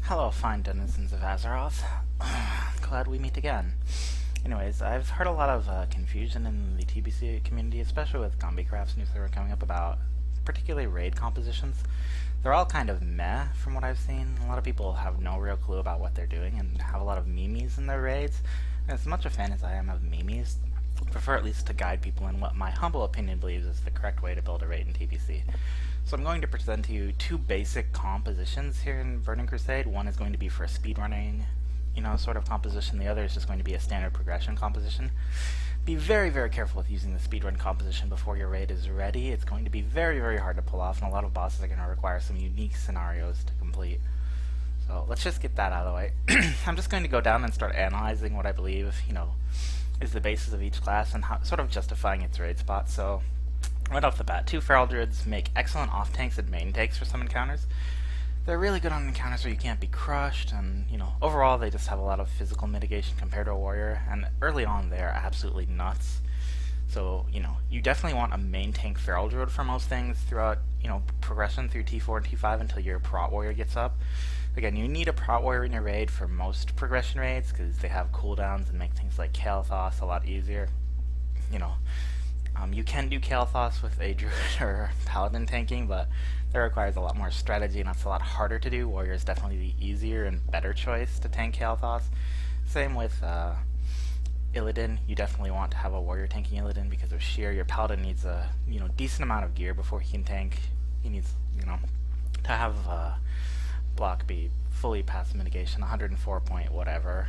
Hello, fine denizens of Azeroth. Glad we meet again. Anyways, I've heard a lot of confusion in the TBC community, especially with Theorycraft's new server coming up about particularly raid compositions. They're all kind of meh from what I've seen. A lot of people have no real clue about what they're doing and have a lot of memes in their raids. And as much a fan as I am of memes, I prefer at least to guide people in what my humble opinion believes is the correct way to build a raid in TBC. So I'm going to present to you two basic compositions here in Burning Crusade. One is going to be for a speedrunning, sort of composition. The other is just going to be a standard progression composition. Be very, very careful with using the speedrun composition before your raid is ready. It's going to be very, very hard to pull off, and a lot of bosses are going to require some unique scenarios to complete. So let's just get that out of the way. I'm just going to go down and start analyzing what I believe, is the basis of each class and sort of justifying its raid spot. So right off the bat, two Feral Druids make excellent off-tanks and main tanks for some encounters. They're really good on encounters where you can't be crushed, and, overall they just have a lot of physical mitigation compared to a warrior, and early on they're absolutely nuts. So, you definitely want a main tank Feral Druid for most things throughout, progression through T4 and T5 until your Prot Warrior gets up. Again, you need a Prot Warrior in your raid for most progression raids, because they have cooldowns and make things like Kael'thas a lot easier. You can do Kael'thas with a Druid or Paladin tanking, but that requires a lot more strategy and that's a lot harder to do. Warrior is definitely the easier and better choice to tank Kael'thas. Same with Illidan. You definitely want to have a warrior tanking Illidan because of sheer. Your Paladin needs a decent amount of gear before he can tank. He needs to have block be fully past mitigation, 104 point whatever,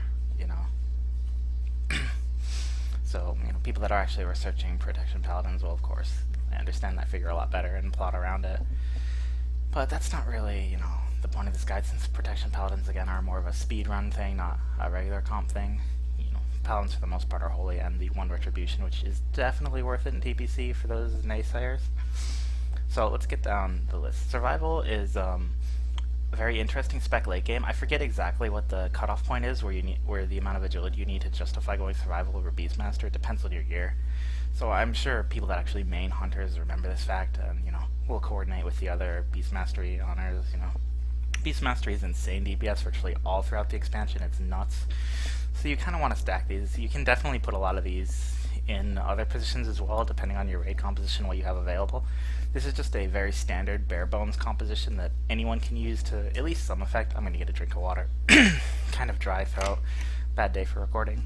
So, people that are actually researching protection paladins will, of course, understand that figure a lot better and plot around it. But that's not really, the point of this guide, since protection paladins, again, are more of a speedrun thing, not a regular comp thing. Paladins, for the most part, are holy, and the one retribution, which is definitely worth it in TBC for those naysayers. So, let's get down the list. Survival is, a very interesting spec late game. I forget exactly what the cutoff point is where the amount of agility you need to justify going survival over Beastmaster. It depends on your gear. So I'm sure people that actually main hunters remember this fact and will coordinate with the other Beast Mastery honors. Beast Mastery is insane DPS virtually all throughout the expansion. It's nuts. So you kind of want to stack these. You can definitely put a lot of these in other positions as well, depending on your raid composition, what you have available. This is just a very standard bare bones composition that anyone can use to at least some effect. I'm going to get a drink of water. Kind of dry throat. Bad day for recording.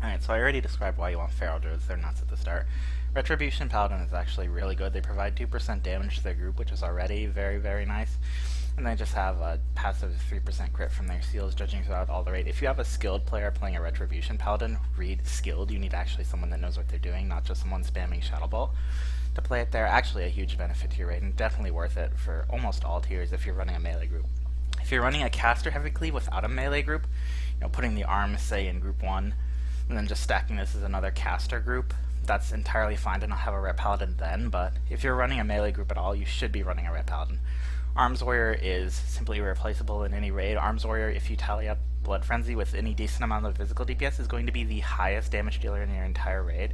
Alright, so I already described why you want Feral Druids. They're nuts at the start. Retribution Paladin is actually really good. They provide 2% damage to their group, which is already very, very nice. And they just have a passive 3% crit from their seals, judging throughout all the raid. If you have a skilled player playing a Retribution Paladin, read skilled. You need actually someone that knows what they're doing, not just someone spamming Shadow Bolt to play it there. Actually a huge benefit to your raid, and definitely worth it for almost all tiers if you're running a melee group. If you're running a caster heavy cleave without a melee group, putting the arms, say, in group 1, and then just stacking this as another caster group, that's entirely fine to not have a Ret Paladin then, but if you're running a melee group at all, you should be running a Ret Paladin. Arms Warrior is simply irreplaceable in any raid. Arms Warrior, if you tally up Blood Frenzy with any decent amount of physical DPS, is going to be the highest damage dealer in your entire raid.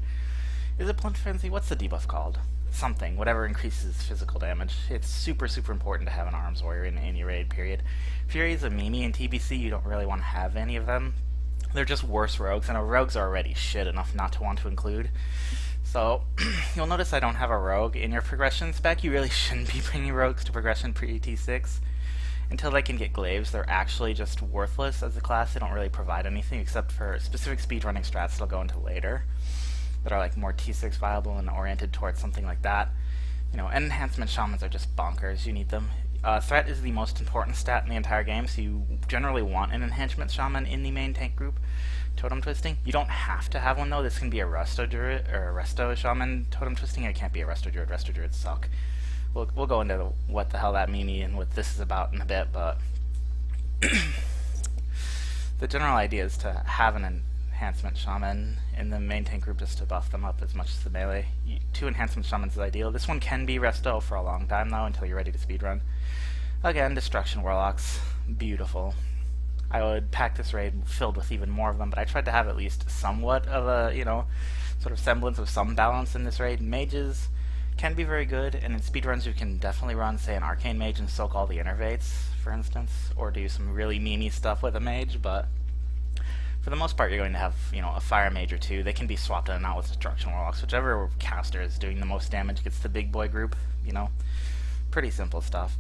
Is it Blood Frenzy? What's the debuff called? Something. Whatever increases physical damage. It's super, super important to have an Arms Warrior in any raid, period. Fury is a meme in TBC. You don't really want to have any of them. They're just worse rogues, and rogues are already shit enough not to want to include. So, you'll notice I don't have a rogue in your progression spec. You really shouldn't be bringing rogues to progression pre-T6. Until they can get glaives, they're actually just worthless as a class. They don't really provide anything except for specific speedrunning strats that I'll go into later that are like more T6 viable and oriented towards something like that. And enhancement shamans are just bonkers. You need them. Threat is the most important stat in the entire game, so you generally want an enhancement shaman in the main tank group. Totem twisting. You don't have to have one though. This can be a Resto Druid or a Resto Shaman totem twisting. It can't be a Resto Druid. Resto Druids suck. We'll go into what the hell that means and what this is about in a bit, but the general idea is to have an enhancement shaman in the main tank group just to buff them up as much as the melee. 2 enhancement shamans is ideal. This one can be Resto for a long time though until you're ready to speedrun. Again, Destruction Warlocks. Beautiful. I would pack this raid filled with even more of them, but I tried to have at least somewhat of a, sort of semblance of some balance in this raid. Mages can be very good, and in speedruns you can definitely run, say, an Arcane Mage and soak all the innervates, for instance, or do some really memey stuff with a Mage, but for the most part you're going to have, you know, a Fire Mage or two. They can be swapped in and out with Destruction Warlocks. Whichever caster is doing the most damage gets the big boy group, you know. Pretty simple stuff.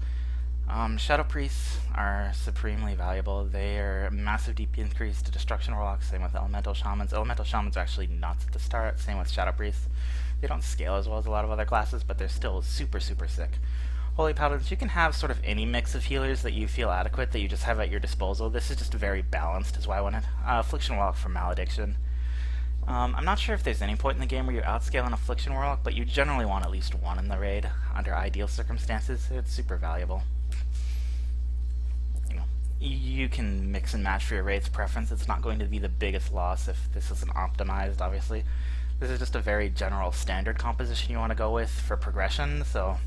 Shadow Priests are supremely valuable. They are a massive DP increase to Destruction Warlocks, same with Elemental Shamans. Elemental Shamans are actually nuts at the start, same with Shadow Priests. They don't scale as well as a lot of other classes, but they're still super, super sick. Holy Paladins, you can have sort of any mix of healers that you feel adequate, that you just have at your disposal. This is just very balanced, is why I wanted. Affliction Warlock for Malediction. I'm not sure if there's any point in the game where you outscale an Affliction Warlock, but you generally want at least one in the raid under ideal circumstances. It's super valuable. You know, you can mix and match for your raid's preference. It's not going to be the biggest loss if this isn't optimized, obviously. This is just a very general standard composition you want to go with for progression, so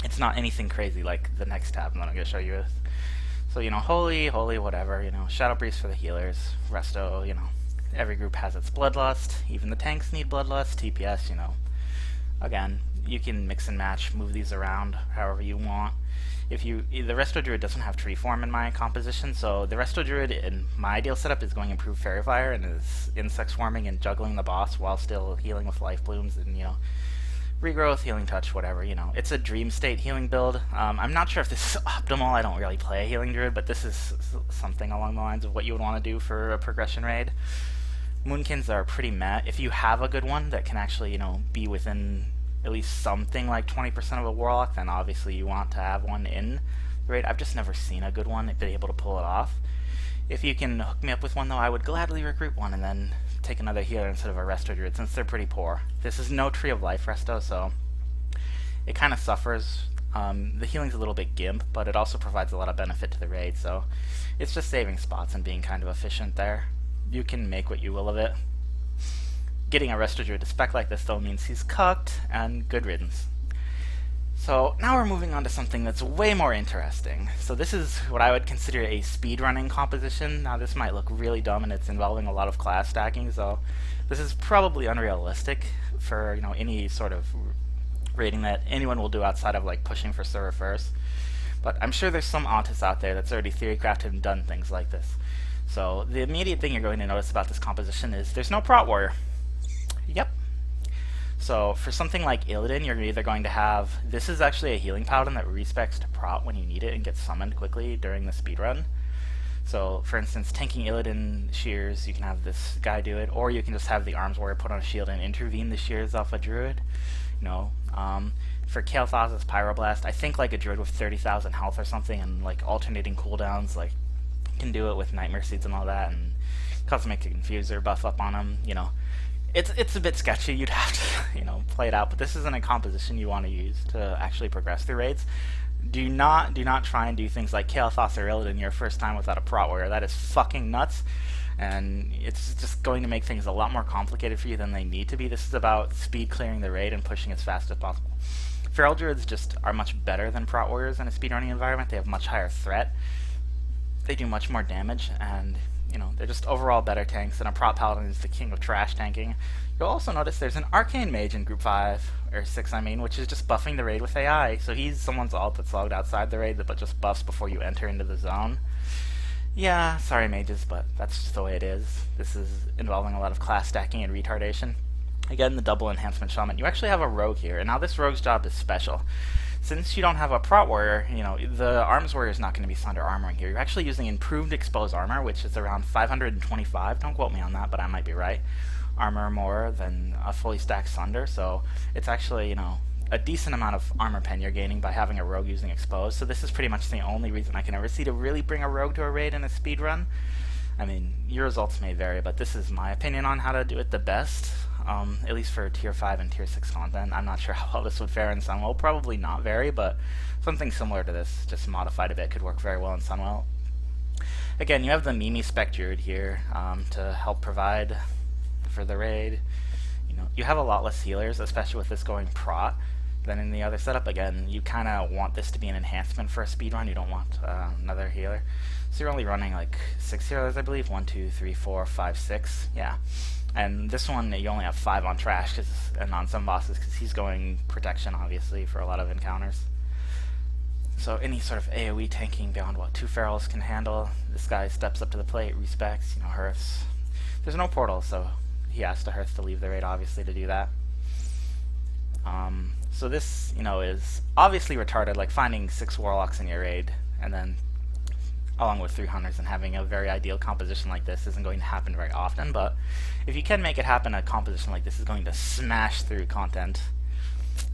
it's not anything crazy like the next tab that I'm going to show you. So, you know, holy, whatever, you know, Shadow Priest for the healers, Resto, you know. Every group has its Bloodlust, even the tanks need Bloodlust, TPS, you know. Again, you can mix and match, move these around however you want. The Resto Druid doesn't have tree form in my composition, so the Resto Druid in my ideal setup is going to improve Fairy Fire and is insect swarming and juggling the boss while still healing with life blooms and, you know, regrowth, healing touch, whatever, you know. It's a dream state healing build. I'm not sure if this is optimal. I don't really play a healing druid, but this is something along the lines of what you would want to do for a progression raid. Moonkins are pretty meh. If you have a good one that can actually, you know, be within at least something like 20% of a Warlock, then obviously you want to have one in the raid. I've just never seen a good one be able to pull it off. If you can hook me up with one, though, I would gladly recruit one and then take another healer instead of a Resto Druid, since they're pretty poor. This is no Tree of Life Resto, so it kind of suffers. The healing's a little bit gimp, but it also provides a lot of benefit to the raid, so it's just saving spots and being kind of efficient there. You can make what you will of it. Getting a Resto Druid to spec like this, though, means he's cucked, and good riddance. So now we're moving on to something that's way more interesting. So this is what I would consider a speedrunning composition. Now this might look really dumb, and it's involving a lot of class stacking, so this is probably unrealistic for, you know, any sort of raiding that anyone will do outside of like pushing for server first. But I'm sure there's some autists out there that's already theorycrafted and done things like this. So the immediate thing you're going to notice about this composition is there's no Prot Warrior. Yep. So for something like Illidan, you're either going to have, this is actually a healing paladin that respecs to Prot when you need it and gets summoned quickly during the speedrun. So for instance, tanking Illidan shears, you can have this guy do it, or you can just have the Arms Warrior put on a shield and intervene the shears off a druid. You know, for Kael'thas's Pyroblast, I think like a druid with 30,000 health or something and like alternating cooldowns, like can do it with Nightmare Seeds and all that, and Cosmic Confuser buff up on him. You know, it's a bit sketchy. You'd have to, you know, play it out, but this isn't a composition you want to use to actually progress through raids. Do not try and do things like Kael'thas or Illidan your first time without a Prot Warrior. That is fucking nuts, and it's just going to make things a lot more complicated for you than they need to be. This is about speed clearing the raid and pushing as fast as possible. Feral Druids just are much better than Prot Warriors in a speedrunning environment. They have much higher threat. They do much more damage, and you know, they're just overall better tanks, and a Prot Paladin is the king of trash tanking. You'll also notice there's an Arcane Mage in Group 5, or 6 I mean, which is just buffing the raid with AI. So he's someone's ult that's logged outside the raid but just buffs before you enter into the zone. Yeah, sorry mages, but that's just the way it is. This is involving a lot of class stacking and retardation. Again, the double enhancement shaman. You actually have a rogue here, and now this rogue's job is special. Since you don't have a Prot Warrior, you know, the Arms Warrior is not going to be Sunder Armoring here. You're actually using improved exposed armor, which is around 525. Don't quote me on that, but I might be right. Armor more than a fully stacked Sunder, so it's actually, you know, a decent amount of armor pen you're gaining by having a rogue using exposed. So this is pretty much the only reason I can ever see to really bring a rogue to a raid in a speed run. I mean, your results may vary, but this is my opinion on how to do it the best. At least for tier 5 and tier 6 content. I'm not sure how well this would fare in Sunwell. Probably not very, but something similar to this, just modified a bit, could work very well in Sunwell. Again, you have the Mimi Spec Druid here to help provide for the raid. You know, you have a lot less healers, especially with this going Prot, than in the other setup. Again, you kind of want this to be an enhancement for a speedrun. You don't want another healer. So you're only running like 6 healers, I believe. 1, 2, 3, 4, 5, 6. Yeah. And this one, you only have 5 on trash and on some bosses because he's going protection, obviously, for a lot of encounters. So any sort of AoE tanking beyond what 2 ferals can handle, this guy steps up to the plate, respects, hearths. There's no portal, so he has to hearth to leave the raid, obviously, to do that. So this, is obviously retarded, like finding 6 warlocks in your raid, and then along with 3 hunters and having a very ideal composition like this isn't going to happen very often, but if you can make it happen, a composition like this is going to smash through content.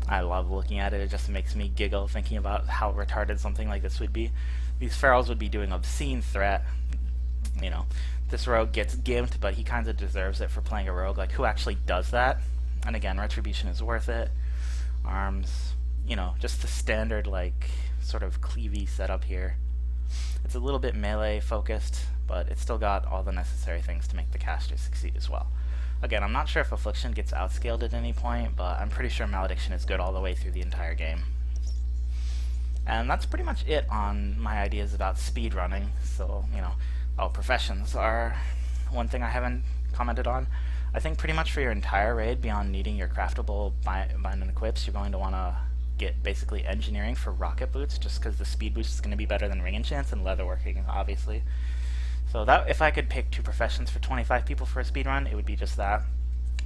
I love looking at it. It just makes me giggle thinking about how retarded something like this would be. These ferals would be doing obscene threat. This rogue gets gimped, but he kind of deserves it for playing a rogue. Like, who actually does that? And again, retribution is worth it. Arms, just the standard, like, sort of cleavy setup here. It's a little bit melee focused, but it's still got all the necessary things to make the caster succeed as well. Again, I'm not sure if Affliction gets outscaled at any point, but I'm pretty sure Malediction is good all the way through the entire game. And that's pretty much it on my ideas about speedrunning. So, professions are one thing I haven't commented on. I think pretty much for your entire raid, beyond needing your craftable bind and equips, you're going to want to get basically engineering for rocket boots, just because the speed boost is going to be better than ring enchants and leatherworking, obviously. So that, if I could pick 2 professions for 25 people for a speedrun, it would be just that.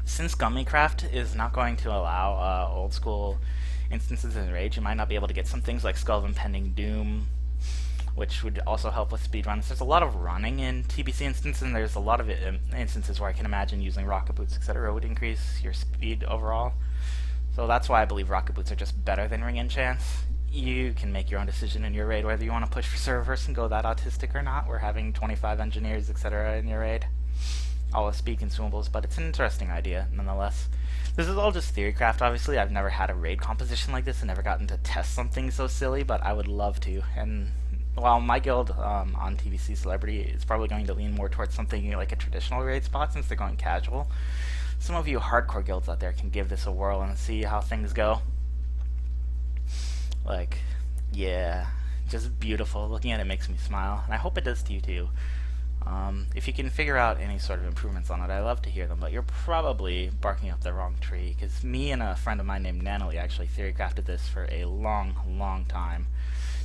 Since Gummycraft is not going to allow old school instances in Rage, you might not be able to get some things like Skull of Impending Doom, which would also help with speedruns. There's a lot of running in TBC instances, and there's a lot of instances where I can imagine using rocket boots, etc. would increase your speed overall. So that's why I believe rocket boots are just better than ring enchants. You can make your own decision in your raid whether you want to push for servers and go that autistic or not. We're having 25 engineers, etc. in your raid. All with speed consumables, but it's an interesting idea nonetheless. This is all just Theorycraft, obviously. I've never had a raid composition like this and never gotten to test something so silly, but I would love to. And while my guild on TBC Celebrity is probably going to lean more towards something like a traditional raid spot since they're going casual, some of you hardcore guilds out there can give this a whirl and see how things go. Like, yeah, just beautiful. Looking at it makes me smile, and I hope it does to you too. If you can figure out any sort of improvements on it, I love to hear them, but you're probably barking up the wrong tree, because me and a friend of mine named Nanalie actually theorycrafted this for a long time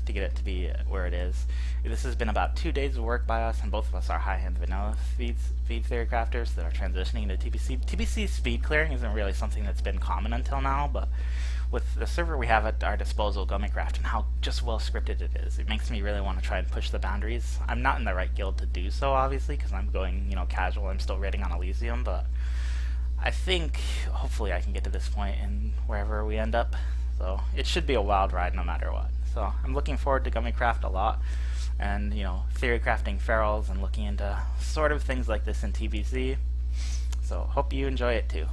to get it to be where it is. This has been about 2 days of work by us, and both of us are high-end vanilla feed theorycrafters that are transitioning to TBC. TBC speed clearing isn't really something that's been common until now, but with the server we have at our disposal, Gummycraft, and how just well scripted it is, it makes me really want to try and push the boundaries. I'm not in the right guild to do so, obviously, because I'm going, casual. I'm still raiding on Elysium, but I think hopefully I can get to this point in wherever we end up. So it should be a wild ride no matter what. So I'm looking forward to Gummycraft a lot, and theorycrafting ferals and looking into sort of things like this in TBC. So hope you enjoy it too.